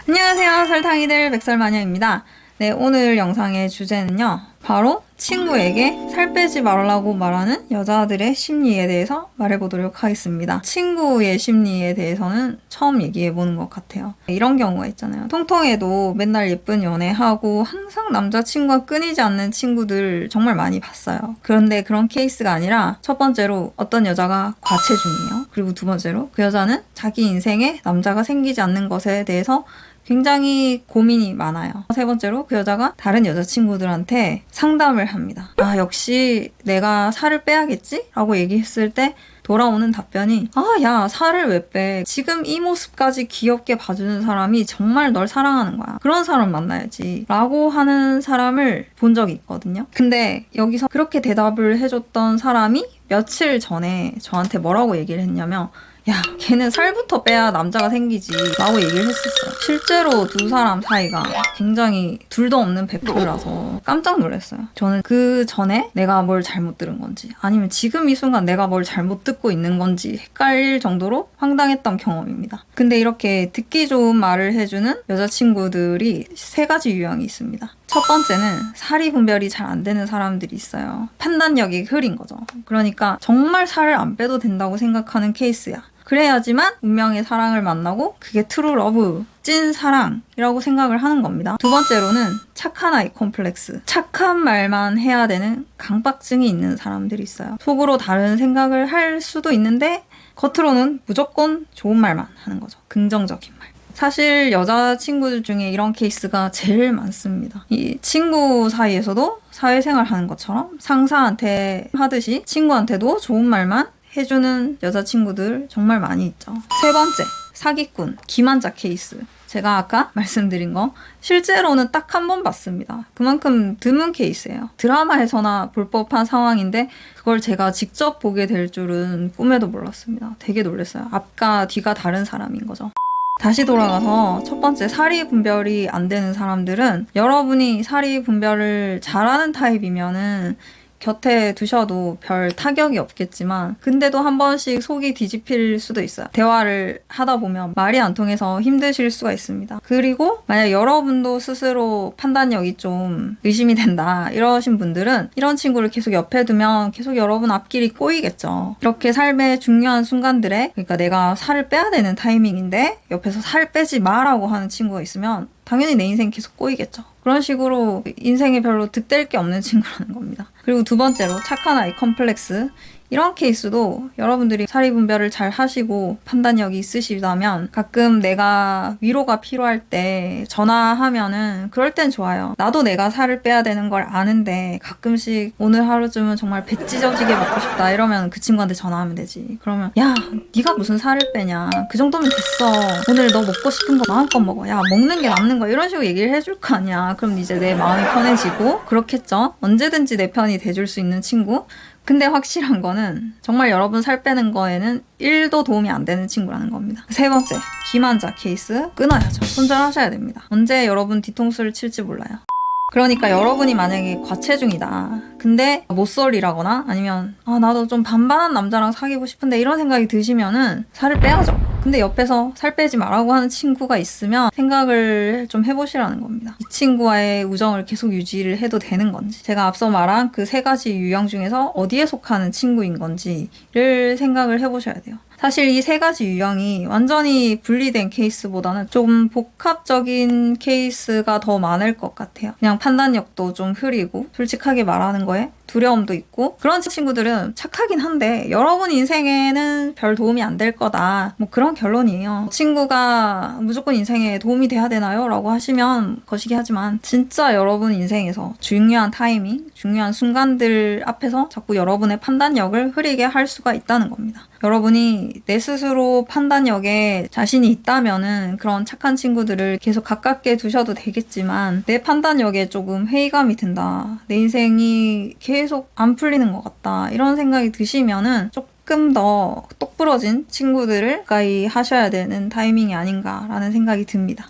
안녕하세요. 설탕이들 백설마녀입니다. 네, 오늘 영상의 주제는요. 바로 친구에게 살 빼지 말라고 말하는 여자들의 심리에 대해서 말해보도록 하겠습니다. 친구의 심리에 대해서는 처음 얘기해보는 것 같아요. 이런 경우가 있잖아요. 통통해도 맨날 예쁜 연애하고 항상 남자친구가 끊이지 않는 친구들 정말 많이 봤어요. 그런데 그런 케이스가 아니라 첫 번째로 어떤 여자가 과체중이에요. 그리고 두 번째로 그 여자는 자기 인생에 남자가 생기지 않는 것에 대해서 굉장히 고민이 많아요. 세 번째로 그 여자가 다른 여자친구들한테 상담을 합니다. 아, 역시 내가 살을 빼야겠지? 라고 얘기했을 때 돌아오는 답변이 야, 살을 왜 빼? 지금 이 모습까지 귀엽게 봐주는 사람이 정말 널 사랑하는 거야. 그런 사람 만나야지. 라고 하는 사람을 본 적이 있거든요. 근데 여기서 그렇게 대답을 해줬던 사람이 며칠 전에 저한테 뭐라고 얘기를 했냐면 야, 걔는 살부터 빼야 남자가 생기지 라고 얘기를 했었어요. 실제로 두 사람 사이가 굉장히 둘도 없는 베프라서 깜짝 놀랐어요. 저는 그 전에 내가 뭘 잘못 들은 건지 아니면 지금 이 순간 내가 뭘 잘못 듣고 있는 건지 헷갈릴 정도로 황당했던 경험입니다. 근데 이렇게 듣기 좋은 말을 해주는 여자친구들이 세 가지 유형이 있습니다. 첫 번째는 살이 분별이 잘 안 되는 사람들이 있어요. 판단력이 흐린 거죠. 그러니까 정말 살을 안 빼도 된다고 생각하는 케이스야. 그래야지만 운명의 사랑을 만나고 그게 트루 러브, 찐 사랑이라고 생각을 하는 겁니다. 두 번째로는 착한 아이 콤플렉스. 착한 말만 해야 되는 강박증이 있는 사람들이 있어요. 속으로 다른 생각을 할 수도 있는데 겉으로는 무조건 좋은 말만 하는 거죠. 긍정적인 말. 사실 여자친구들 중에 이런 케이스가 제일 많습니다. 이 친구 사이에서도 사회생활 하는 것처럼 상사한테 하듯이 친구한테도 좋은 말만 해주는 여자친구들 정말 많이 있죠. 세 번째, 사기꾼, 기만자 케이스. 제가 아까 말씀드린 거 실제로는 딱 한 번 봤습니다. 그만큼 드문 케이스예요. 드라마에서나 볼 법한 상황인데 그걸 제가 직접 보게 될 줄은 꿈에도 몰랐습니다. 되게 놀랐어요. 앞과 뒤가 다른 사람인 거죠. 다시 돌아가서 첫 번째, 살이 분별이 안 되는 사람들은 여러분이 살이 분별을 잘하는 타입이면은 곁에 두셔도 별 타격이 없겠지만 근데도 한 번씩 속이 뒤집힐 수도 있어요. 대화를 하다 보면 말이 안 통해서 힘드실 수가 있습니다. 그리고 만약 여러분도 스스로 판단력이 좀 의심이 된다 이러신 분들은 이런 친구를 계속 옆에 두면 계속 여러분 앞길이 꼬이겠죠. 이렇게 삶의 중요한 순간들에, 그러니까 내가 살을 빼야 되는 타이밍인데 옆에서 살 빼지 마라고 하는 친구가 있으면 당연히 내 인생 계속 꼬이겠죠. 그런 식으로 인생에 별로 득될 게 없는 친구라는 겁니다. 그리고 두 번째로 착한 아이 컴플렉스. 이런 케이스도 여러분들이 사리 분별을 잘 하시고 판단력이 있으시다면 가끔 내가 위로가 필요할 때 전화하면은 그럴 땐 좋아요. 나도 내가 살을 빼야 되는 걸 아는데 가끔씩 오늘 하루쯤은 정말 배 찢어지게 먹고 싶다 이러면 그 친구한테 전화하면 되지. 그러면 야, 네가 무슨 살을 빼냐. 그 정도면 됐어. 오늘 너 먹고 싶은 거 마음껏 먹어. 야, 먹는 게 남는 거 이런 식으로 얘기를 해줄 거 아니야. 그럼 이제 내 마음이 편해지고 그렇겠죠. 언제든지 내 편이 돼줄 수 있는 친구. 근데 확실한 거는 정말 여러분 살 빼는 거에는 1도 도움이 안 되는 친구라는 겁니다. 세 번째, 기만자 케이스. 끊어야죠. 손절하셔야 됩니다. 언제 여러분 뒤통수를 칠지 몰라요. 그러니까 여러분이 만약에 과체중이다. 근데 못쏠이라거나 아니면 나도 좀 반반한 남자랑 사귀고 싶은데 이런 생각이 드시면은 살을 빼야죠. 근데 옆에서 살 빼지 말라고 하는 친구가 있으면 생각을 좀 해보시라는 겁니다. 이 친구와의 우정을 계속 유지를 해도 되는 건지, 제가 앞서 말한 그 세 가지 유형 중에서 어디에 속하는 친구인 건지를 생각을 해보셔야 돼요. 사실 이 세 가지 유형이 완전히 분리된 케이스보다는 좀 복합적인 케이스가 더 많을 것 같아요. 그냥 판단력도 좀 흐리고 솔직하게 말하는 거에 두려움도 있고, 그런 친구들은 착하긴 한데 여러분 인생에는 별 도움이 안 될 거다, 뭐 그런 결론이에요. 친구가 무조건 인생에 도움이 돼야 되나요? 라고 하시면 거시기 하지만 진짜 여러분 인생에서 중요한 타이밍, 중요한 순간들 앞에서 자꾸 여러분의 판단력을 흐리게 할 수가 있다는 겁니다. 여러분이 내 스스로 판단력에 자신이 있다면은 그런 착한 친구들을 계속 가깝게 두셔도 되겠지만, 내 판단력에 조금 회의감이 든다, 내 인생이 계속 안 풀리는 것 같다 이런 생각이 드시면은 조금 더 똑부러진 친구들을 가까이 하셔야 되는 타이밍이 아닌가라는 생각이 듭니다.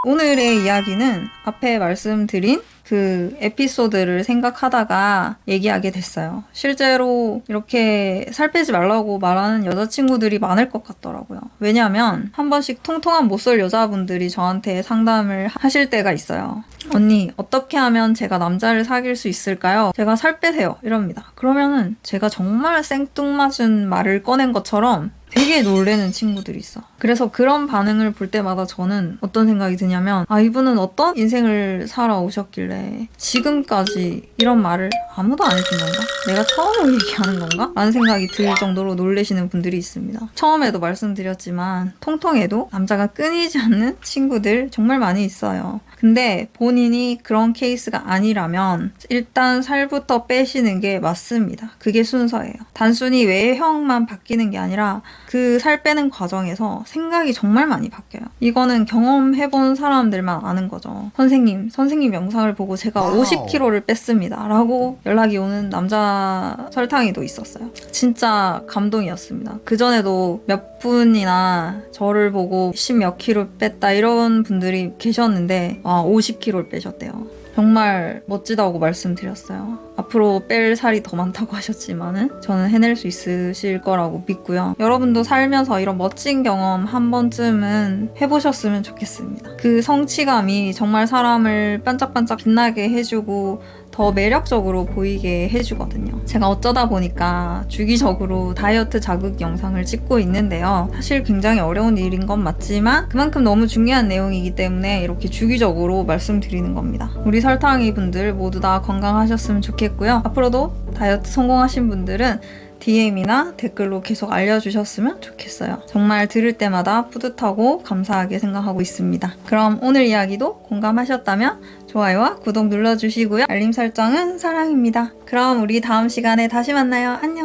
오늘의 이야기는 앞에 말씀드린 그 에피소드를 생각하다가 얘기하게 됐어요. 실제로 이렇게 살 빼지 말라고 말하는 여자친구들이 많을 것 같더라고요. 왜냐하면 한 번씩 통통한 못쏠 여자분들이 저한테 상담을 하실 때가 있어요. 언니, 어떻게 하면 제가 남자를 사귈 수 있을까요? 제가 살 빼세요. 이럽니다. 그러면은 제가 정말 생뚱맞은 말을 꺼낸 것처럼 되게 놀래는 친구들이 있어. 그래서 그런 반응을 볼 때마다 저는 어떤 생각이 드냐면, 아, 이분은 어떤 인생을 살아오셨길래 지금까지 이런 말을 아무도 안 해준 건가? 내가 처음으로 얘기하는 건가? 라는 생각이 들 정도로 놀래시는 분들이 있습니다. 처음에도 말씀드렸지만 통통해도 남자가 끊이지 않는 친구들 정말 많이 있어요. 근데 본인이 그런 케이스가 아니라면 일단 살부터 빼시는 게 맞습니다. 그게 순서예요. 단순히 외형만 바뀌는 게 아니라 그 살 빼는 과정에서 생각이 정말 많이 바뀌어요. 이거는 경험해본 사람들만 아는 거죠. 선생님 영상을 보고 제가 50kg를 뺐습니다. 라고 연락이 오는 남자 설탕이도 있었어요. 진짜 감동이었습니다. 그전에도 몇 분이나 저를 보고 10몇 킬로 뺐다 이런 분들이 계셨는데 50kg를 빼셨대요. 정말 멋지다고 말씀드렸어요. 앞으로 뺄 살이 더 많다고 하셨지만은 저는 해낼 수 있으실 거라고 믿고요. 여러분도 살면서 이런 멋진 경험 한 번쯤은 해보셨으면 좋겠습니다. 그 성취감이 정말 사람을 반짝반짝 빛나게 해주고 더 매력적으로 보이게 해주거든요. 제가 어쩌다 보니까 주기적으로 다이어트 자극 영상을 찍고 있는데요. 사실 굉장히 어려운 일인 건 맞지만 그만큼 너무 중요한 내용이기 때문에 이렇게 주기적으로 말씀드리는 겁니다. 우리 설탕이 분들 모두 다 건강하셨으면 좋겠고요. 앞으로도 다이어트 성공하신 분들은 DM이나 댓글로 계속 알려주셨으면 좋겠어요. 정말 들을 때마다 뿌듯하고 감사하게 생각하고 있습니다. 그럼 오늘 이야기도 공감하셨다면 좋아요와 구독 눌러주시고요. 알림 설정은 사랑입니다. 그럼 우리 다음 시간에 다시 만나요. 안녕!